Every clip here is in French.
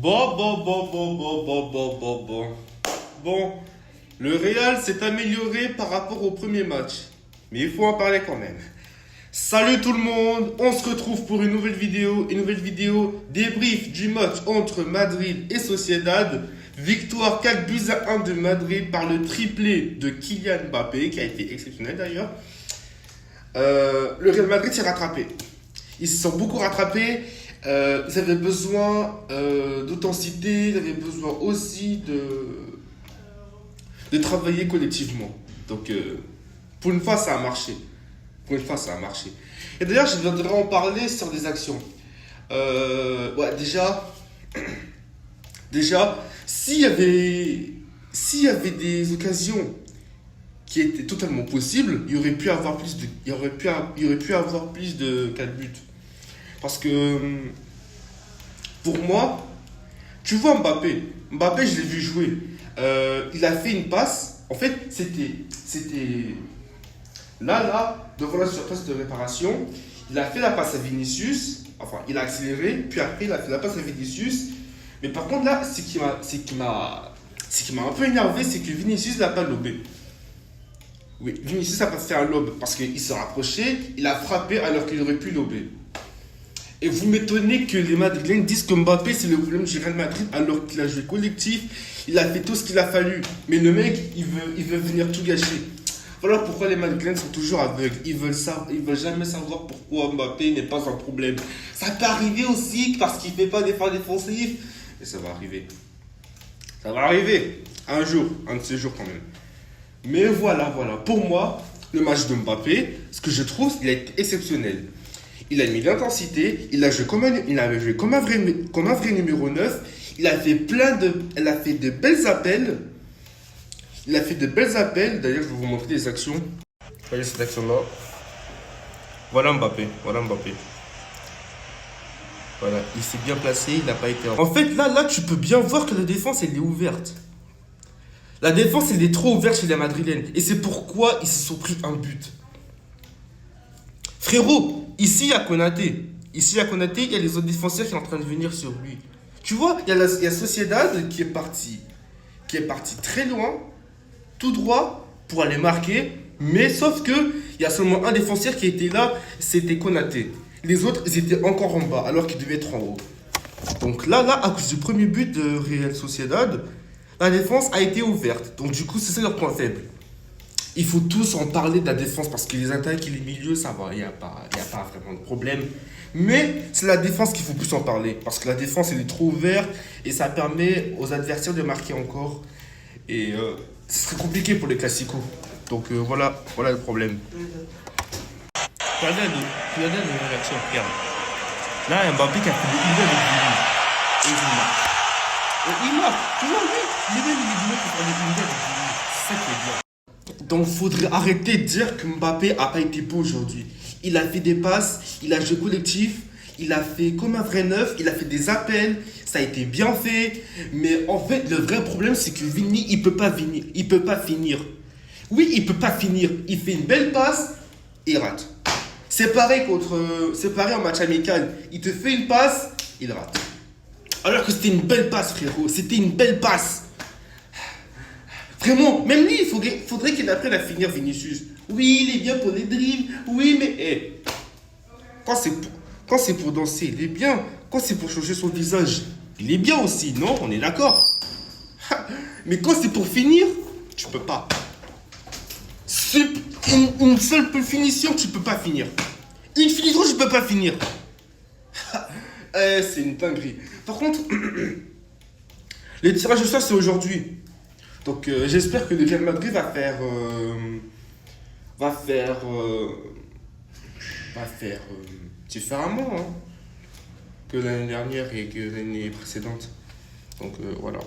Bon, le Real s'est amélioré par rapport au premier match. Mais il faut en parler quand même. Salut tout le monde, on se retrouve pour une nouvelle vidéo débrief du match entre Madrid et Sociedad. Victoire 4 buts à 1 de Madrid par le triplé de Kylian Mbappé, qui a été exceptionnel d'ailleurs. Le Real Madrid s'est rattrapé. Ils se sont beaucoup rattrapés. Ils avaient besoin d'authenticité, ils avaient besoin aussi de travailler collectivement. Donc, pour une fois, ça a marché. Et d'ailleurs, je viendrai en parler sur des actions. Déjà, s'il y avait des occasions qui étaient totalement possibles, il y aurait pu avoir plus de 4 buts. Parce que, pour moi, tu vois Mbappé, je l'ai vu jouer. Il a fait une passe. En fait, c'était là, devant la surface de réparation. Il a fait la passe à Vinicius. Enfin, il a accéléré. Puis après, il a fait la passe à Vinicius. Mais par contre, là, ce qui m'a un peu énervé, c'est que Vinicius n'a pas lobé. Oui, Vinicius a pas fait un lob parce qu'il s'est rapproché. Il a frappé alors qu'il aurait pu lober. Et vous m'étonnez que les Madrilèns disent que Mbappé c'est le problème du Real Madrid alors qu'il a joué collectif, il a fait tout ce qu'il a fallu. Mais le mec, il veut venir tout gâcher. Voilà pourquoi les Madrilèns sont toujours aveugles. Ils veulent jamais savoir pourquoi Mbappé n'est pas un problème. Ça peut arriver aussi parce qu'il ne fait pas d'efforts défensifs. Et ça va arriver. Ça va arriver. Un jour, un de ces jours quand même. Mais voilà. Pour moi, le match de Mbappé, ce que je trouve, il a été exceptionnel. Il a mis l'intensité, il a joué comme un vrai numéro 9. Il a fait de belles appels. D'ailleurs, je vais vous montrer des actions. Voyez cette action-là. Voilà Mbappé. Voilà, il s'est bien placé, il n'a pas été... En fait, là, tu peux bien voir que la défense, elle est ouverte. La défense, elle est trop ouverte chez les Madrilènes. Et c'est pourquoi ils se sont pris un but. Frérot, ici, il y a Konaté. Il y a les autres défenseurs qui sont en train de venir sur lui. Tu vois, il y a Sociedad qui est parti très loin, tout droit, pour aller marquer. Mais sauf que, il y a seulement un défenseur qui était là, c'était Konaté. Les autres, ils étaient encore en bas, alors qu'ils devaient être en haut. Donc là, à cause du premier but de Real Sociedad, la défense a été ouverte. Donc du coup, c'est ça leur point faible. Il faut tous en parler de la défense parce que les attaques et les milieux, ça va, il n'y a pas vraiment de problème. Mais c'est la défense qu'il faut plus en parler parce que la défense, elle est trop ouverte et ça permet aux adversaires de marquer encore. Et ce serait compliqué pour les classicos. Donc voilà le problème. Regardez la réaction, regarde. Là, Mbappé qui a fait le de Vini. Et il marque. Il marque. Tu vois, lui, il est venu pour faire le de Vini. C'est ça qui est bien. Donc, il faudrait arrêter de dire que Mbappé n'a pas été beau aujourd'hui. Il a fait des passes, il a joué collectif, il a fait comme un vrai neuf, il a fait des appels, ça a été bien fait. Mais en fait, le vrai problème, c'est que Vini, il peut pas finir. Oui, il peut pas finir. Il fait une belle passe, il rate. C'est pareil en match amical. Il te fait une passe, il rate. Alors que c'était une belle passe, frérot. C'était une belle passe. Vraiment, même lui, il faudrait qu'il apprenne à finir Vinicius. Oui, il est bien pour les dribbles. Oui, mais quand c'est pour danser, il est bien. Quand c'est pour changer son visage, il est bien aussi, non? On est d'accord. Mais quand c'est pour finir, tu peux pas. C'est une seule finition, tu peux pas finir. Une finition, tu peux pas finir. C'est une dinguerie. Par contre, les tirages au sort, c'est aujourd'hui. Donc j'espère que le Real Madrid va faire différemment que l'année dernière et que l'année précédente. Donc voilà.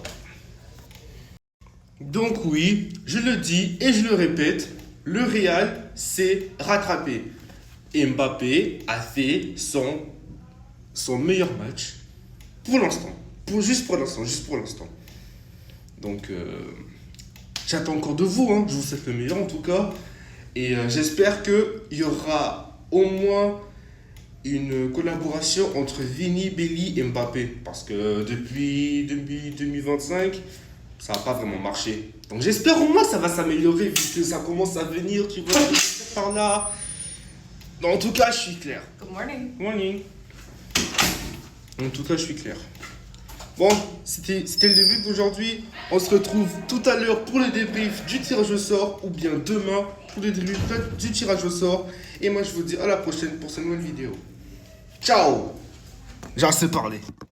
Donc oui, je le dis et je le répète, le Real s'est rattrapé. Et Mbappé a fait son meilleur match pour l'instant. Juste pour l'instant. Donc, j'attends encore de vous. Je vous souhaite le meilleur en tout cas. Et j'espère qu'il y aura au moins une collaboration entre Vini, Belly et Mbappé. Parce que depuis 2025, ça n'a pas vraiment marché. Donc j'espère au moins ça va s'améliorer vu que ça commence à venir, tu vois, par là. Non, en tout cas, je suis clair. Good morning. Morning. En tout cas, je suis clair. Bon, c'était le début d'aujourd'hui. On se retrouve tout à l'heure pour le débrief du tirage au sort ou bien demain pour le débrief du tirage au sort. Et moi, je vous dis à la prochaine pour cette nouvelle vidéo. Ciao. J'ai assez parlé.